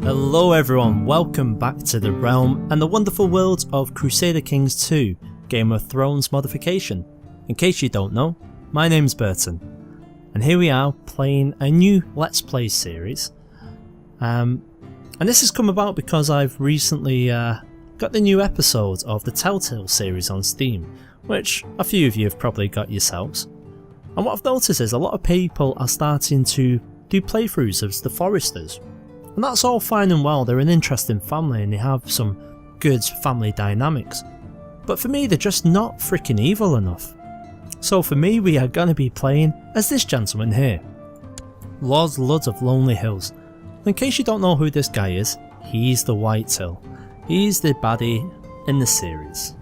Hello everyone, welcome back to the realm and the wonderful world of Crusader Kings 2 Game of Thrones modification. In case you don't know, my name's Burton, and here we are playing a new Let's Play series. And this has come about because I've recently got the new episode of the Telltale series on Steam, which a few of you have probably got yourselves. And what I've noticed is a lot of people are starting to do playthroughs of the Forresters. And that's all fine and well, they're an interesting family and they have some good family dynamics. But for me, they're just not freaking evil enough. So for me, we are going to be playing as this gentleman here, Lord Ludd of Lonely Hills. In case you don't know who this guy is, he's the Whitehill. He's the baddie in the series.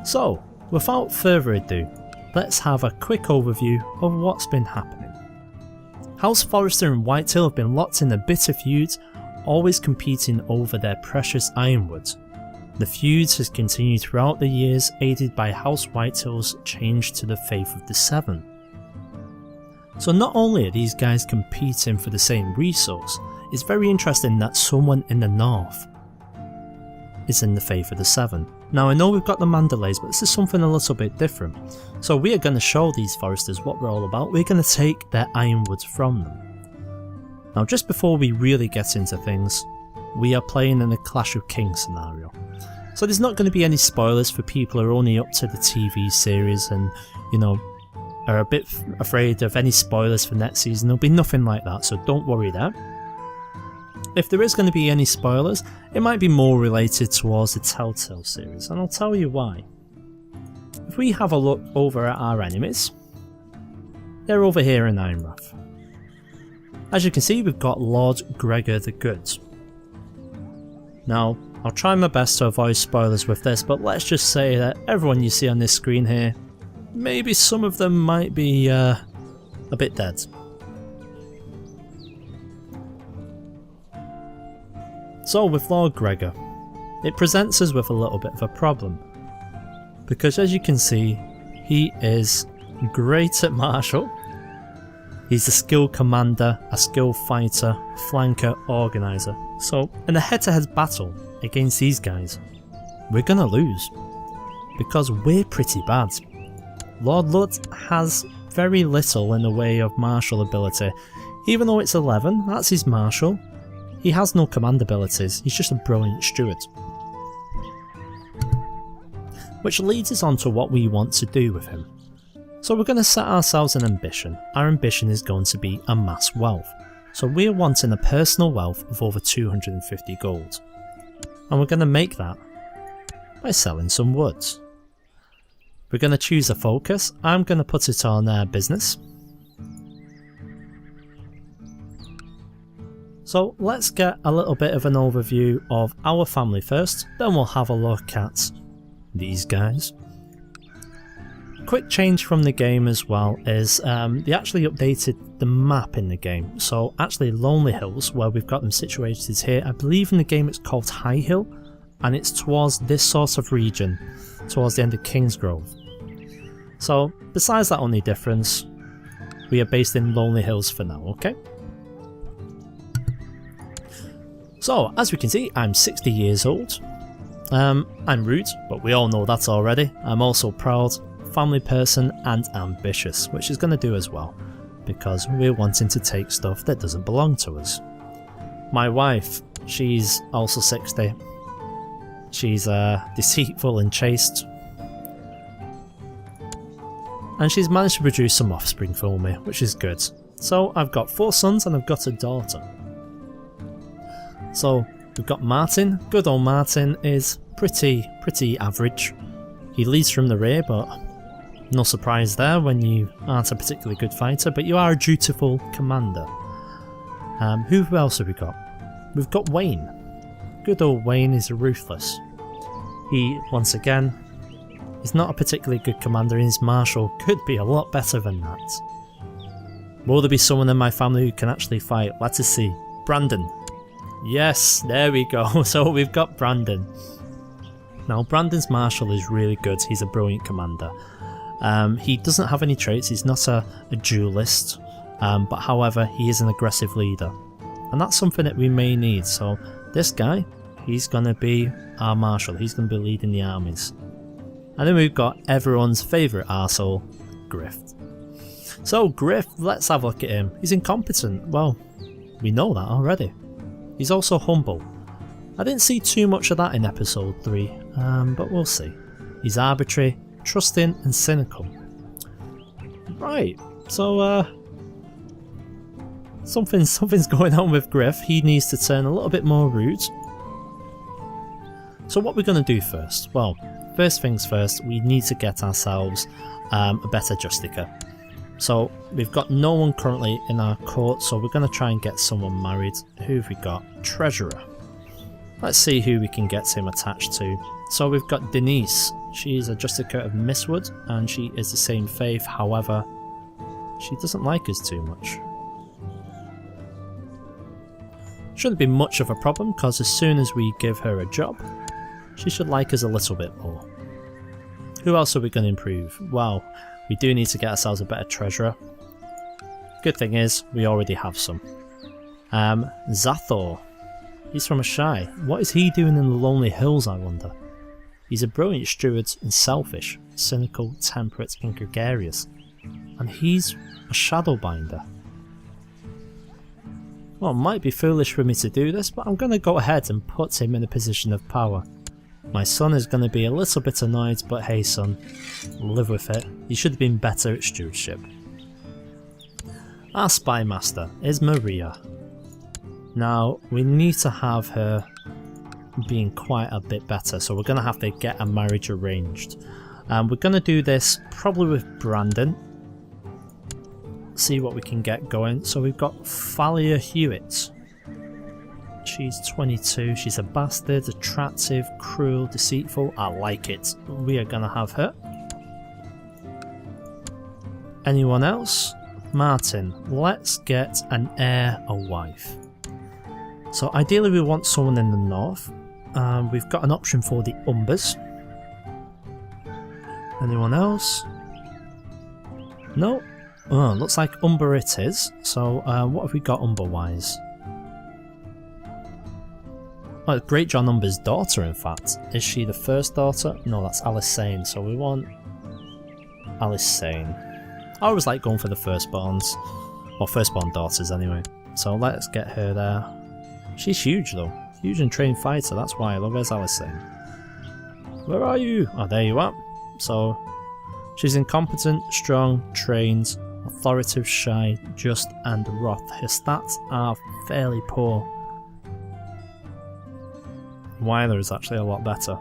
So, without further ado, let's have a quick overview of what's been happening. House Forrester and Whitehill have been locked in a bitter feud, always competing over their precious ironwood. The feud has continued throughout the years, aided by House Whitehill's change to the Faith of the Seven. So not only are these guys competing for the same resource, it's very interesting that someone in the north is in the Faith of the Seven. Now I know we've got the Mandalays, but this is something a little bit different. So we are going to show these Foresters what we're all about. We're going to take their ironwoods from them. Now just before we really get into things, we are playing in a Clash of Kings scenario. So there's not going to be any spoilers for people who are only up to the TV series and, you know, are a bit afraid of any spoilers for next season. There'll be nothing like that, so don't worry there. If there is going to be any spoilers, it might be more related towards the Telltale series, and I'll tell you why. If we have a look over at our enemies, they're over here in Ironrath. As you can see, we've got Lord Gregor the Good. Now, I'll try my best to avoid spoilers with this, but let's just say that everyone you see on this screen here, maybe some of them might be a bit dead. So with Lord Gregor, it presents us with a little bit of a problem, because as you can see, he is great at martial, he's a skilled commander, a skilled fighter, flanker, organiser. So in a head-to-head battle against these guys, we're gonna lose, because we're pretty bad. Lord Ludd has very little in the way of martial ability. Even though it's 11, that's his martial. He has no command abilities, he's just a brilliant steward. Which leads us on to what we want to do with him. So we're going to set ourselves an ambition. Our ambition is going to be amass wealth. So we're wanting a personal wealth of over 250 gold. And we're going to make that by selling some wood. We're going to choose a focus. I'm going to put it on business. So let's get a little bit of an overview of our family first, then we'll have a look at these guys. Quick change from the game as well is they actually updated the map in the game. So actually Lonely Hills, where we've got them situated here, I believe in the game it's called Whitehill, and it's towards this sort of region, towards the end of Kingsgrove. So besides that only difference, we are based in Lonely Hills for now, okay? So, as we can see, I'm 60 years old. I'm rude, but we all know that already. I'm also proud, family person and ambitious, which is going to do as well, because we're wanting to take stuff that doesn't belong to us. My wife, she's also 60. She's deceitful and chaste. And she's managed to produce some offspring for me, which is good. So, I've got 4 sons and I've got a daughter. So we've got Martin. Good old Martin is pretty average. He leads from the rear, but no surprise there when you aren't a particularly good fighter, but you are a dutiful commander. Who else have we got? We've got Wayne. Good old Wayne is ruthless. He, once again, is not a particularly good commander, and his martial could be a lot better than that. Will there be someone in my family who can actually fight? Let us see. Brandon. Yes, there we go. So we've got Brandon. Now Brandon's martial is really good. He's a brilliant commander. He doesn't have any traits. He's not a duelist. But however, he is an aggressive leader. and that's something that we may need. So this guy, he's going to be our marshal, he's going to be leading the armies. And then we've got everyone's favourite arsehole, Griff. So Griff, let's have a look at him. He's incompetent. Well, we know that already. He's also humble. I didn't see too much of that in episode 3, but we'll see. He's arbitrary, trusting and cynical. Right, so something's going on with Griff. He needs to turn a little bit more rude. So what we're going to do first? Well, first things first, we need to get ourselves a better Justica. So we've got no one currently in our court, so we're going to try and get someone married. Who have we got? Treasurer. Let's see who we can get him attached to. So we've got Denise. She's a Justica of Mistwood, and she is the same faith. However, she doesn't like us too much. Shouldn't be much of a problem, because as soon as we give her a job, she should like us a little bit more. Who else are we going to improve? Well, we do need to get ourselves a better treasurer. Good thing is, we already have some. Zathor. He's from Ashai. What is he doing in the Lonely Hills, I wonder? He's a brilliant steward and selfish, cynical, temperate and gregarious. And he's a Shadowbinder. Well, it might be foolish for me to do this, but I'm going to go ahead and put him in a position of power. My son is going to be a little bit annoyed, but hey son, live with it. You should have been better at stewardship. Our spy master is Maria. Now, we need to have her being quite a bit better, so we're going to have to get a marriage arranged. We're going to do this probably with Brandon. See what we can get going. So we've got Thalia Hewitt. She's 22, she's a bastard, attractive, cruel, deceitful. I like it. We are going to have her. Anyone else? Martin. Let's get an heir, a wife. So ideally we want someone in the north. We've got an option for the Umbers. Anyone else? No? Oh, looks like Umber it is. So what have we got Umber-wise? Oh, it's Great John Umber's daughter, in fact. Is she the first daughter? No, that's Alice Sane. So we want Alice Sane. I always like going for the firstborns. Or firstborn daughters, anyway. So let's get her there. She's huge, though. Huge and trained fighter. That's why I love her. Where's Alice Sane? Where are you? Oh, there you are. So she's incompetent, strong, trained, authoritative, shy, just, and wrath. Her stats are fairly poor. Weiler is actually a lot better.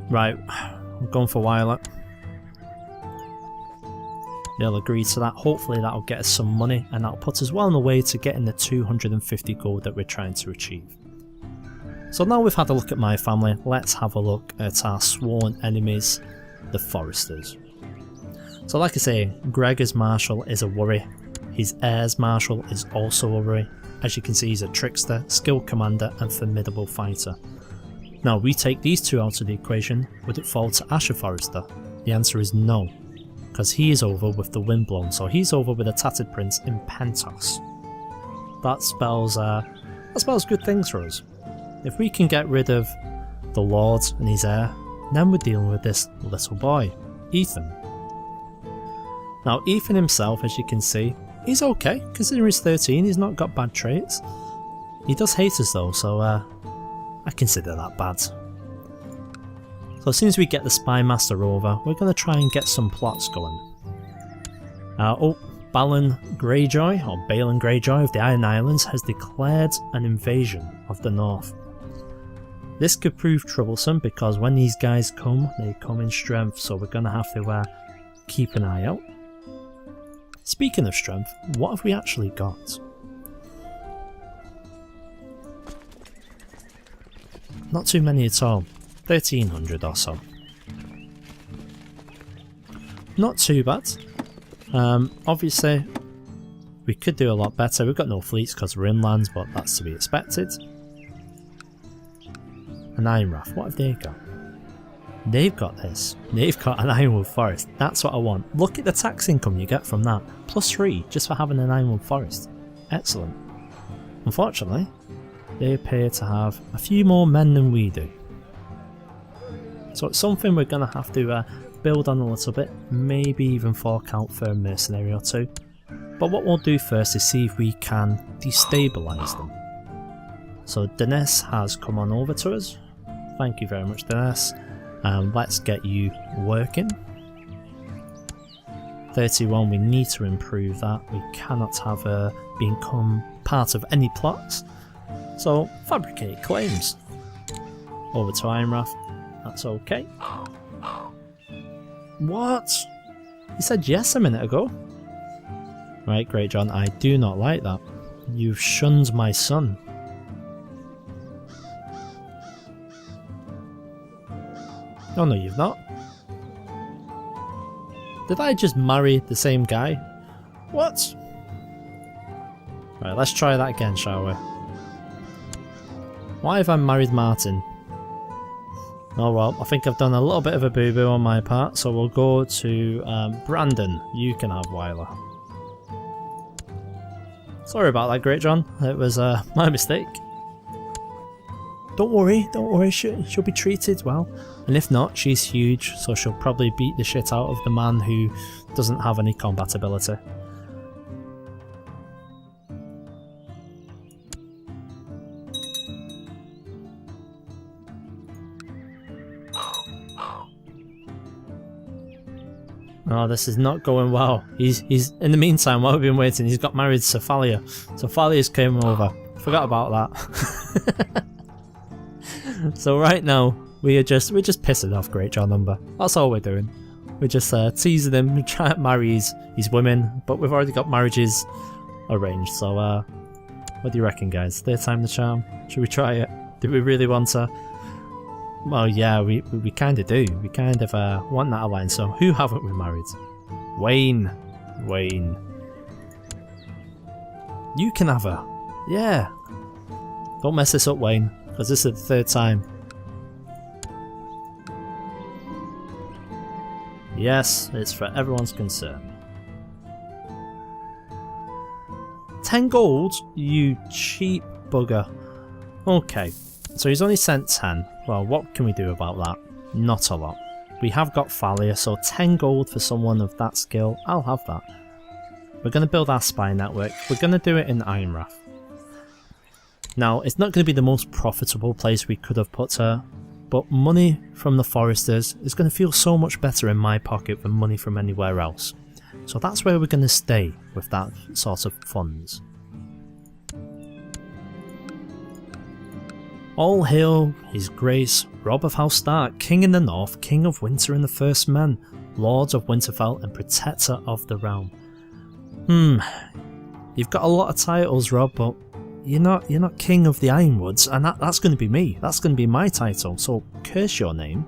Right, I'm going for Weiler. They'll agree to that. Hopefully that'll get us some money, and that'll put us well on the way to getting the 250 gold that we're trying to achieve. So now we've had a look at my family, let's have a look at our sworn enemies, the Forresters. So like I say, Gregor's Marshal is a worry. His heir's Marshal is also a worry. As you can see, he's a trickster, skilled commander and formidable fighter. Now we take these two out of the equation, would it fall to Asher Forrester? The answer is no, because he is over with the Windblown, so he's over with a Tattered Prince in Pentos. That spells good things for us. If we can get rid of the Lord and his heir, then we're dealing with this little boy, Ethan. Now Ethan himself, as you can see, he's okay, considering he's 13, he's not got bad traits. He does hate us though, so I consider that bad. So as soon as we get the Spy Master over, we're going to try and get some plots going. Balin Greyjoy, or Balin Greyjoy of the Iron Islands, has declared an invasion of the north. This could prove troublesome because when these guys come, they come in strength, so we're going to have to keep an eye out. Speaking of strength, what have we actually got? Not too many at all. 1300 or so. Not too bad. Obviously, we could do a lot better. We've got no fleets because we're inland, but that's to be expected. An Iron Wrath, what have they got? They've got this. They've got an Ironwood Forest. That's what I want. Look at the tax income you get from that. +3 just for having an Ironwood Forest. Excellent. Unfortunately, they appear to have a few more men than we do. So it's something we're going to have to build on a little bit. Maybe even fork out for a mercenary or two. But what we'll do first is see if we can destabilise them. So Daenerys has come on over to us. Thank you very much, Daenerys. Let's get you working. 31, we need to improve that. We cannot have her become part of any plots. So fabricate claims. Over to Ironrath. That's okay. What? You said yes a minute ago. Right, Great John, I do not like that. You've shunned my son. Oh no, you've not. Did I just marry the same guy? What? Right, let's try that again, shall we? Why have I married Martin? Oh well, I think I've done a little bit of a boo-boo on my part, so we'll go to Brandon. You can have Wyler. Sorry about that, Great John. It was my mistake. Don't worry, she'll be treated well. And if not, she's huge, so she'll probably beat the shit out of the man who doesn't have any combat ability. Oh, this is not going well. He's in the meantime, while we've been waiting, he's got married to Thalia. So Thalia's came over. Forgot about that. So right now, we're just pissing off Great John Number. That's all we're doing. We're just teasing him, trying to marry his women, but we've already got marriages arranged. So what do you reckon, guys? Third time the charm? Should we try it? Do we really want to? Well, yeah, we kind of do. We kind of want that alliance. So who haven't we married? Wayne. You can have her. Yeah. Don't mess this up, Wayne, because this is the third time. Yes, it's for everyone's concern. 10 gold? You cheap bugger. Okay, so he's only sent 10. Well, what can we do about that? Not a lot. We have got Thalia, so 10 gold for someone of that skill. I'll have that. We're going to build our spy network. We're going to do it in Ironrath. Now, it's not going to be the most profitable place we could have put her, but money from the Foresters is going to feel so much better in my pocket than money from anywhere else. So that's where we're going to stay with that sort of funds. All hail His Grace, Rob of House Stark, King in the North, King of Winter and the First Men, Lord of Winterfell and Protector of the Realm. You've got a lot of titles, Rob, but you're not King of the Ironwoods, and that's going to be me. That's going to be my title. So curse your name,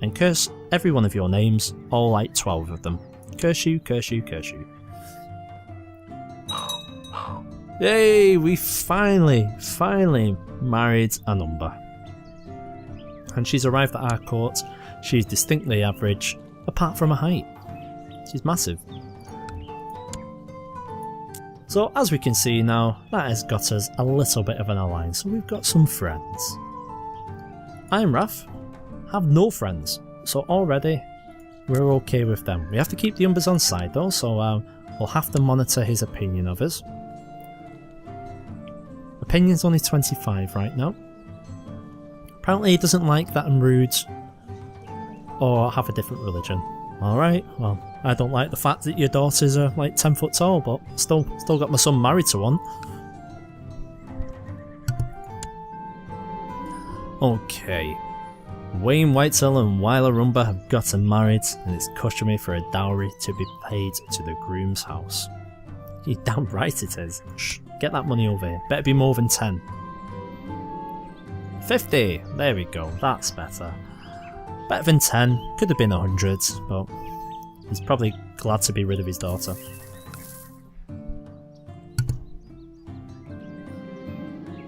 and curse every one of your names, all like 12 of them. Curse you, curse you, curse you. Yay! We finally married a number, and she's arrived at our court. She's distinctly average, apart from her height. She's massive. So as we can see now, that has got us a little bit of an alliance, so we've got some friends. Ironrath have no friends, so already we're okay with them. We have to keep the Umbers on side though, so we'll have to monitor his opinion of us. Opinion's only 25 right now. Apparently he doesn't like that I'm rude or have a different religion. Alright, well, I don't like the fact that your daughters are like 10 foot tall, but still got my son married to one. Okay. Wayne Whitehill and Wyler Rumber have gotten married, and it's customary for a dowry to be paid to the groom's house. You're damn right it is. Shh, get that money over here. Better be more than 10. 50! There we go, that's better. Better than 10, could have been 100, but he's probably glad to be rid of his daughter.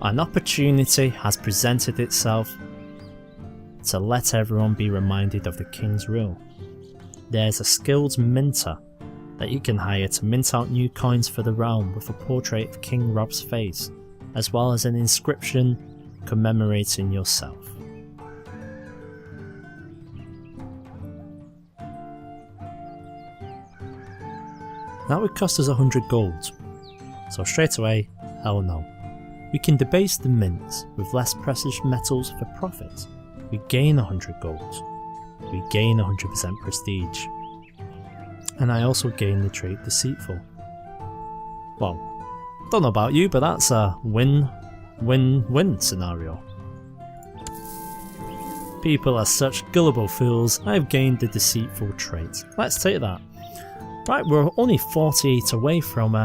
An opportunity has presented itself. to let everyone be reminded of the king's rule. There's a skilled minter that you can hire to mint out new coins for the realm with a portrait of King Rob's face, as well as an inscription commemorating yourself. That would cost us 100 gold, so straight away, hell no. We can debase the mint with less precious metals for profit. We gain 100 gold. We gain 100% prestige. And I also gain the trait Deceitful. Well, don't know about you, but that's a win-win-win scenario. People are such gullible fools. I've gained the Deceitful trait. Let's take that. Right, we're only 48 away from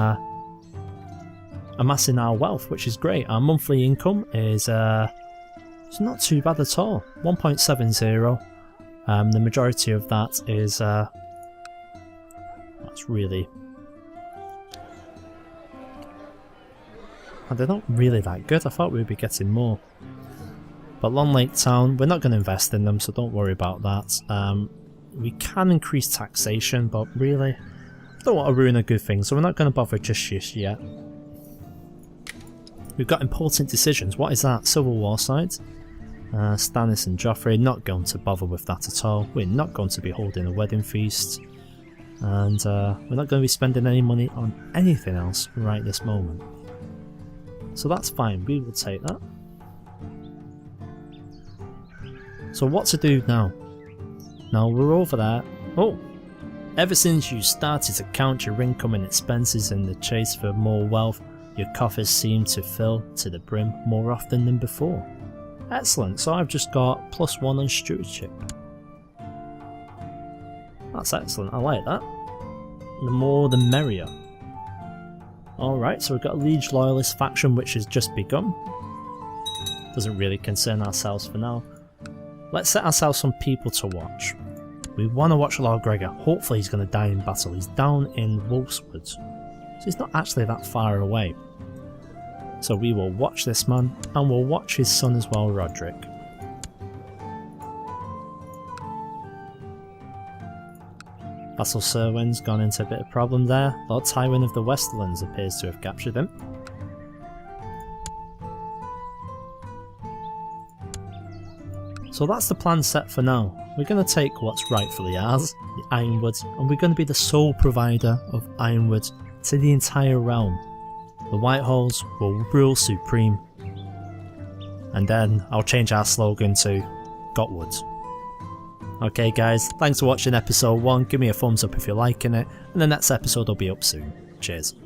amassing our wealth, which is great. Our monthly income is it's not too bad at all. 1.70. The majority of that is that's really, they're not really that good. I thought we'd be getting more. But Long Lake Town, we're not going to invest in them, so don't worry about that. We can increase taxation, but really, don't want to ruin a good thing, so we're not going to bother just yet. We've got important decisions. What is that? Civil War side. Stannis and Joffrey, not going to bother with that at all. We're not going to be holding a wedding feast. And we're not going to be spending any money on anything else right this moment. So that's fine, we will take that. So what to do now? Now we're over there. Oh! Ever since you started to count your income and expenses in the chase for more wealth, your coffers seem to fill to the brim more often than before. Excellent, so I've just got +1 on stewardship. That's excellent, I like that. The more the merrier. Alright, so we've got a Liege Loyalist faction which has just begun. Doesn't really concern ourselves for now. Let's set ourselves some people to watch. We want to watch Lord Gregor. Hopefully he's going to die in battle. He's down in Wolfswood, so he's not actually that far away. So we will watch this man, and we'll watch his son as well, Roderick. Vassal Serwyn's gone into a bit of problem there. Lord Tywin of the Westerlands appears to have captured him. So that's the plan set for now. We're going to take what's rightfully ours, the Ironwood, and we're going to be the sole provider of Ironwood to the entire realm. The Whitehalls will rule supreme. And then I'll change our slogan to Gotwood. Okay guys, thanks for watching episode 1, give me a thumbs up if you're liking it, and the next episode will be up soon. Cheers.